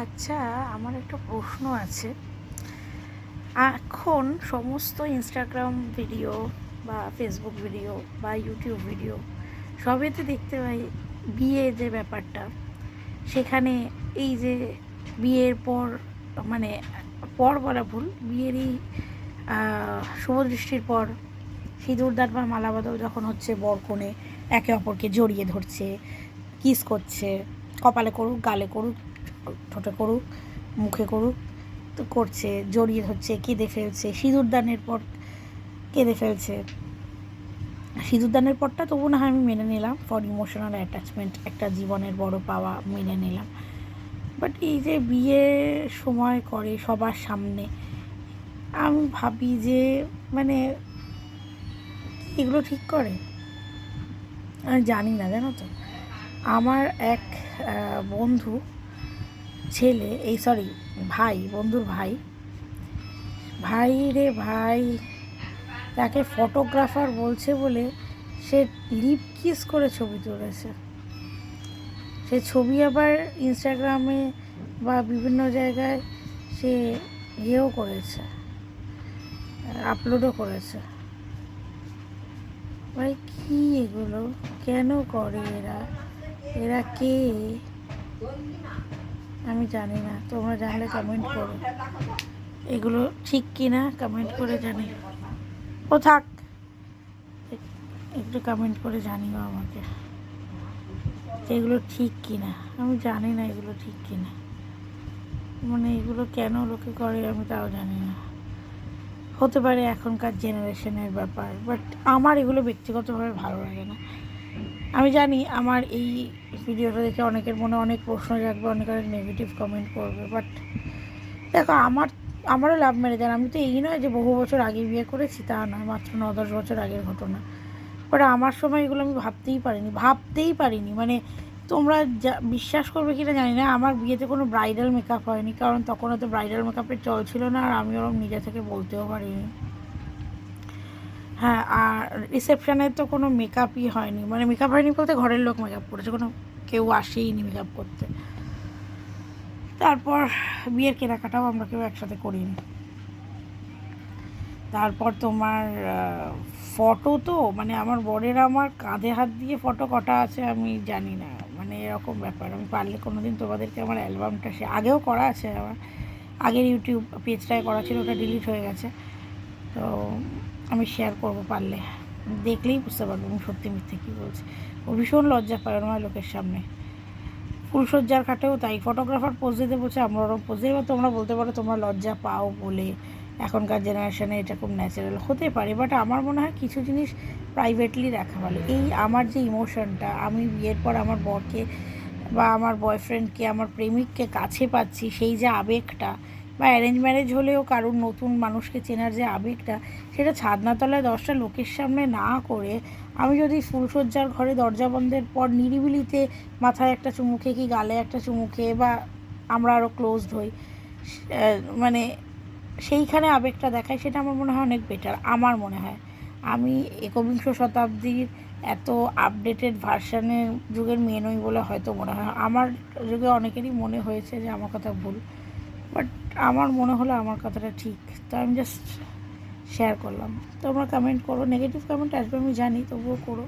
আচ্ছা, আমার একটা প্রশ্ন আছে। এখন সমস্ত ইনস্টাগ্রাম ভিডিও বা ফেসবুক ভিডিও বা ইউটিউব ভিডিও সবেতে দেখতে পাই বিয়ে যে ব্যাপারটা, সেখানে এই যে বিয়ের পর, মানে পর বলা ভুল, বিয়েরই শুভদৃষ্টির পর সিঁদুরদান বা মালাবদল যখন হচ্ছে, বর কনে একে অপরকে জড়িয়ে ধরছে, কিস করছে, কপালে করুক, গালে করুক, ঠোঁটে করুক, মুখে করুক, তো করছে, জড়িয়ে ধরছে, কেঁদে ফেলছে, সিঁদুরদানের পর কেঁদে ফেলছে। সিঁদুরদানের পরটা তবু না হয় আমি মেনে নিলাম, ফর ইমোশনাল অ্যাটাচমেন্ট, একটা জীবনের বড় পাওয়া, মেনে নিলাম। বাট এই যে বিয়ের সময় করে সবার সামনে, আমি ভাবি যে মানে এগুলো ঠিক করে? আমি জানি না, জানো তো। আমার এক বন্ধু ছেলে, এই সরি ভাই, বন্ধুর ভাই, ভাই রে ভাই, তাকে ফটোগ্রাফার বলছে বলে সে লিপ কিস করে ছবি তুলেছে। সে ছবি আবার ইনস্টাগ্রামে বা বিভিন্ন জায়গায় সে ইয়েও করেছে, আপলোডও করেছে। ভাই কী এগুলো কেন করে এরা? এরা কে? আমি জানি না, তোমরা জানলে কমেন্ট করো। এগুলো ঠিক কি না কমেন্ট করে জানি। ও থাক, একটু কমেন্ট করে জানিও আমাকে এগুলো ঠিক কি না। আমি জানি না এগুলো ঠিক কি না, মানে এগুলো কেন লোকে করে আমি তাও জানি না। হতে পারে এখনকার জেনারেশনের ব্যাপার, বাট আমার এগুলো ব্যক্তিগতভাবে ভালো লাগে না। আমি জানি আমার এই ভিডিওটা দেখে অনেকের মনে অনেক প্রশ্ন জাগবে, অনেক নেগেটিভ কমেন্ট করবে, বাট দেখো, আমারও লাভ ম্যারেজ। আর আমি তো এই নয় যে বহু বছর আগে বিয়ে করেছি, তা নয়, মাত্র 9-10 বছর আগের ঘটনা। বাট আমার সময় এগুলো আমি ভাবতেই পারিনি। মানে তোমরা যা বিশ্বাস করবে কিনা জানি না, আমার বিয়েতে কোনো ব্রাইডাল মেকআপ হয়নি, কারণ তখন হয়তো ব্রাইডাল মেকআপের চল ছিল না, আর আমি ওরকম নিজে থেকে বলতেও পারিনি। হ্যাঁ, আর রিসেপশানে তো কোনো মেকআপই হয়নি, মানে মেকআপ হয়নি বলতে ঘরের লোক মেকআপ করেছে, কোনো কেউ আসেইনি মেকআপ করতে। তারপর বিয়ের কেনাকাটাও আমরা কেউ একসাথে করিনি। তারপর তোমার ফটো তো, মানে আমার বরের আমার কাঁধে হাত দিয়ে ফটো কটা আছে আমি জানি না, মানে এরকম ব্যাপার। আমি পারলে কোনো দিন তোমাদেরকে আমার অ্যালবামটা, সে আগেও করা আছে, আমার আগের ইউটিউব পেজটায় করা ছিল, ওটা ডিলিট হয়ে গেছে, তো আমি শেয়ার করবো পারলে। দেখলেই বুঝতে পারবো আমি সত্যি মিথ্যে কী বলছি। ও ভীষণ লজ্জা পায় আমার লোকের সামনে। ফুলসজ্জার খাটেও তাই, ফটোগ্রাফার পোজ দিতে বলছে, আমরা ওরকম পোজ দিই। এবার তোমরা বলতে পারো তোমরা লজ্জা পাও বলে, এখনকার জেনারেশানে এটা খুব ন্যাচারাল হতে পারে, বাট আমার মনে হয় কিছু জিনিস প্রাইভেটলি রাখা ভালো। এই আমার যে ইমোশনটা, আমি বিয়ের পর আমার বরকে বা আমার বয়ফ্রেন্ডকে, আমার প্রেমিককে কাছে পাচ্ছি, সেই যে আবেগটা, বা অ্যারেঞ্জ ম্যারেজ হলেও কারুর নতুন মানুষকে চেনার যে আবেগটা, সেটা ছাদনাতলায় 10টা লোকের সামনে না করে, আমি যদি ফুলসজ্জার ঘরে দরজা বন্ধের পর নিরিবিলিতে মাথায় একটা চুমু খেয়ে, কি গালে একটা চুমু খেয়ে, বা আমরা আরও ক্লোজড হই, মানে সেইখানে আবেগটা দেখায়, সেটা আমার মনে হয় অনেক বেটার। আমার মনে হয় আমি একবিংশ শতাব্দীর এত আপডেটেড ভার্সানের যুগের মেয়ে নই বলে হয়তো মনে হয়, আমার যুগে অনেকেরই মনে হয়েছে যে আমার কথা ভুল, বাট আমার মনে হলো আমার কথাটা ঠিক, তো আমি জাস্ট শেয়ার করলাম। তোমরা কমেন্ট করো, নেগেটিভ কমেন্ট আসবে আমি জানি, তবুও করো।